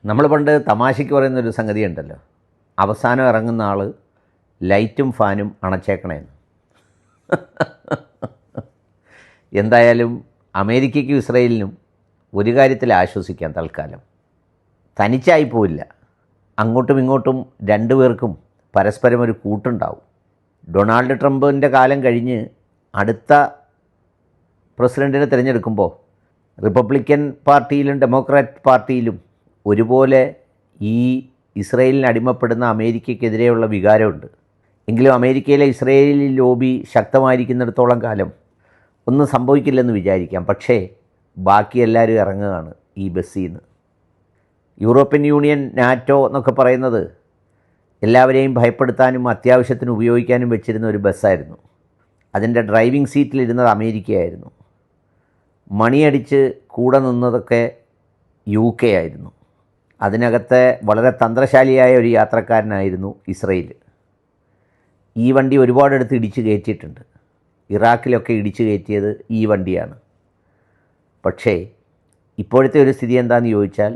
നമ്മൾ പണ്ട് തമാശയ്ക്ക് പറയുന്നൊരു സംഗതി ഉണ്ടല്ലോ, അവസാനം ഇറങ്ങുന്ന ആൾ ലൈറ്റും ഫാനും അണച്ചേക്കണേന്ന്. എന്തായാലും അമേരിക്കയ്ക്കും ഇസ്രയേലിനും ഒരു കാര്യത്തിൽ ആശ്വസിക്കാം, തൽക്കാലം തനിച്ചായി പോവില്ല. അങ്ങോട്ടും ഇങ്ങോട്ടും രണ്ടുപേർക്കും പരസ്പരം ഒരു കൂട്ടുണ്ടാവും. ഡൊണാൾഡ് ട്രംപിൻ്റെ കാലം കഴിഞ്ഞ് അടുത്ത പ്രസിഡൻറ്റിനെ തിരഞ്ഞെടുക്കുമ്പോൾ റിപ്പബ്ലിക്കൻ പാർട്ടിയിലും ഡെമോക്രാറ്റ് പാർട്ടിയിലും ഒരുപോലെ ഈ ഇസ്രയേലിന് അടിമപ്പെടുന്ന അമേരിക്കയ്ക്കെതിരെയുള്ള വികാരമുണ്ട്. എങ്കിലും അമേരിക്കയിലെ ഇസ്രയേലി ലോബി ശക്തമായിരിക്കുന്നിടത്തോളം കാലം ഒന്നും സംഭവിക്കില്ലെന്ന് വിചാരിക്കാം. പക്ഷേ ബാക്കി എല്ലാവരും ഇറങ്ങുകയാണ് ഈ ബസ്സിൽ നിന്ന്. യൂറോപ്യൻ യൂണിയൻ, നാറ്റോ എന്നൊക്കെ പറയുന്നത് എല്ലാവരെയും ഭയപ്പെടുത്താനും അത്യാവശ്യത്തിന് ഉപയോഗിക്കാനും വെച്ചിരുന്ന ഒരു ബസ്സായിരുന്നു. അതിൻ്റെ ഡ്രൈവിംഗ് സീറ്റിലിരുന്നത് അമേരിക്കയായിരുന്നു. മണിയടിച്ച് കൂടെ നിന്നതൊക്കെ UK ആയിരുന്നു. അതിനകത്തെ വളരെ തന്ത്രശാലിയായ ഒരു യാത്രക്കാരനായിരുന്നു ഇസ്രയേൽ. ഈ വണ്ടി ഒരുപാടെടുത്ത് ഇടിച്ച് കയറ്റിയിട്ടുണ്ട്. ഇറാഖിലൊക്കെ ഇടിച്ച് കയറ്റിയത് ഈ വണ്ടിയാണ്. പക്ഷേ ഇപ്പോഴത്തെ ഒരു സ്ഥിതി എന്താണെന്ന് ചോദിച്ചാൽ,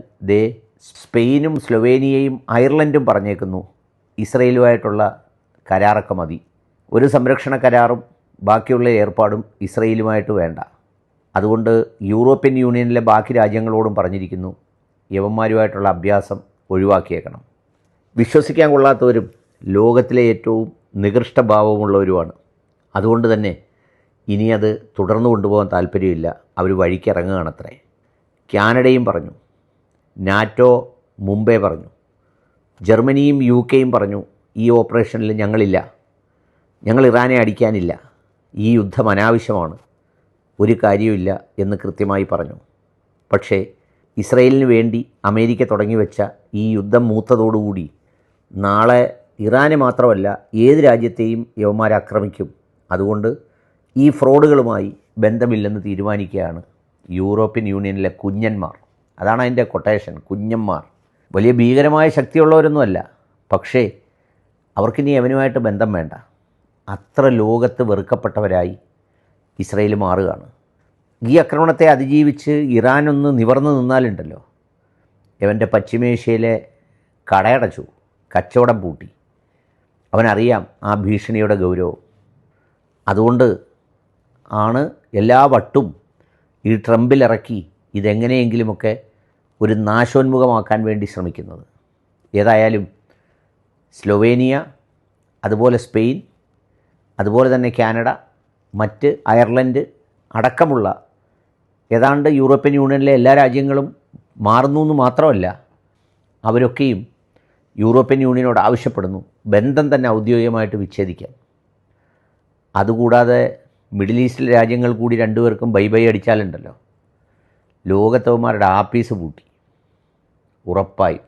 സ്പെയിനും സ്ലൊവേനിയയും അയർലൻഡും പറഞ്ഞേക്കുന്നു ഇസ്രയേലുമായിട്ടുള്ള കരാറൊക്കെ മതി, ഒരു സംരക്ഷണ കരാറും ബാക്കിയുള്ള ഏർപ്പാടും ഇസ്രയേലുമായിട്ട് വേണ്ട. അതുകൊണ്ട് യൂറോപ്യൻ യൂണിയനിലെ ബാക്കി രാജ്യങ്ങളോടും പറഞ്ഞിരിക്കുന്നു യവന്മാരുമായിട്ടുള്ള അഭ്യാസം ഒഴിവാക്കിയേക്കണം. വിശ്വസിക്കാൻ കൊള്ളാത്തവരും ലോകത്തിലെ ഏറ്റവും നികൃഷ്ടഭാവമുള്ളവരുമാണ്. അതുകൊണ്ട് തന്നെ ഇനി അത് തുടർന്നു കൊണ്ടുപോകാൻ താല്പര്യമില്ല. അവർ വഴിക്കിറങ്ങുകയാണത്രേ. കാനഡയും പറഞ്ഞു, നാറ്റോ മുമ്പേ പറഞ്ഞു, ജർമ്മനിയും UK പറഞ്ഞു ഈ ഓപ്പറേഷനിൽ ഞങ്ങളില്ല, ഞങ്ങൾ ഇറാനെ അടിക്കാനില്ല, ഈ യുദ്ധം അനാവശ്യമാണ്, ഒരു കാര്യമില്ല എന്ന് കൃത്യമായി പറഞ്ഞു. പക്ഷേ ഇസ്രയേലിന് വേണ്ടി അമേരിക്ക തുടങ്ങി വെച്ച ഈ യുദ്ധം മൂത്തതോടുകൂടി നാളെ ഇറാനെ മാത്രമല്ല ഏത് രാജ്യത്തെയും യവന്മാർ ആക്രമിക്കും. അതുകൊണ്ട് ഈ ഫ്രോഡുകളുമായി ബന്ധമില്ലെന്ന് തീരുമാനിക്കുകയാണ് യൂറോപ്യൻ യൂണിയനിലെ കുഞ്ഞന്മാർ. അതാണ് അതിൻ്റെ കൊട്ടേഷൻ, കുഞ്ഞന്മാർ. വലിയ ഭീകരമായ ശക്തിയുള്ളവരൊന്നുമല്ല, പക്ഷേ അവർക്കിനി അവനുമായിട്ട് ബന്ധം വേണ്ട. അത്ര ലോകത്ത് വെറുക്കപ്പെട്ടവരായി ഇസ്രയേൽ മാറുകയാണ്. ഈ ആക്രമണത്തെ അതിജീവിച്ച് ഇറാനൊന്ന് നിവർന്നു നിന്നാലുണ്ടല്ലോ, ഇവൻ്റെ പശ്ചിമേഷ്യയിലെ കടയടച്ചു, കച്ചവടം പൂട്ടി. അവനറിയാം ആ ഭീഷണിയുടെ ഗൗരവം. അതുകൊണ്ട് ആണ് എല്ലാ വട്ടും ഈ ട്രംപിലിറക്കി ഇതെങ്ങനെയെങ്കിലുമൊക്കെ ഒരു നാശോന്മുഖമാക്കാൻ വേണ്ടി ശ്രമിക്കുന്നത്. ഏതായാലും സ്ലൊവേനിയ, അതുപോലെ സ്പെയിൻ, അതുപോലെ തന്നെ കാനഡ, മറ്റ് അയർലൻഡ് അടക്കമുള്ള ഏതാണ്ട് യൂറോപ്യൻ യൂണിയനിലെ എല്ലാ രാജ്യങ്ങളും മാറുന്നു എന്ന് മാത്രമല്ല, അവരൊക്കെയും യൂറോപ്യൻ യൂണിയനോട് ആവശ്യപ്പെടുന്നു ബന്ധം തന്നെ ഔദ്യോഗികമായിട്ട് വിച്ഛേദിക്കാൻ. അതുകൂടാതെ മിഡിൽ ഈസ്റ്റിലെ രാജ്യങ്ങൾ കൂടി രണ്ടുപേർക്കും ബൈ ബൈ അടിച്ചാലുണ്ടല്ലോ, ലോകത്തവന്മാരുടെ ആപ്പീസ് പൂട്ടി ഉറപ്പായി.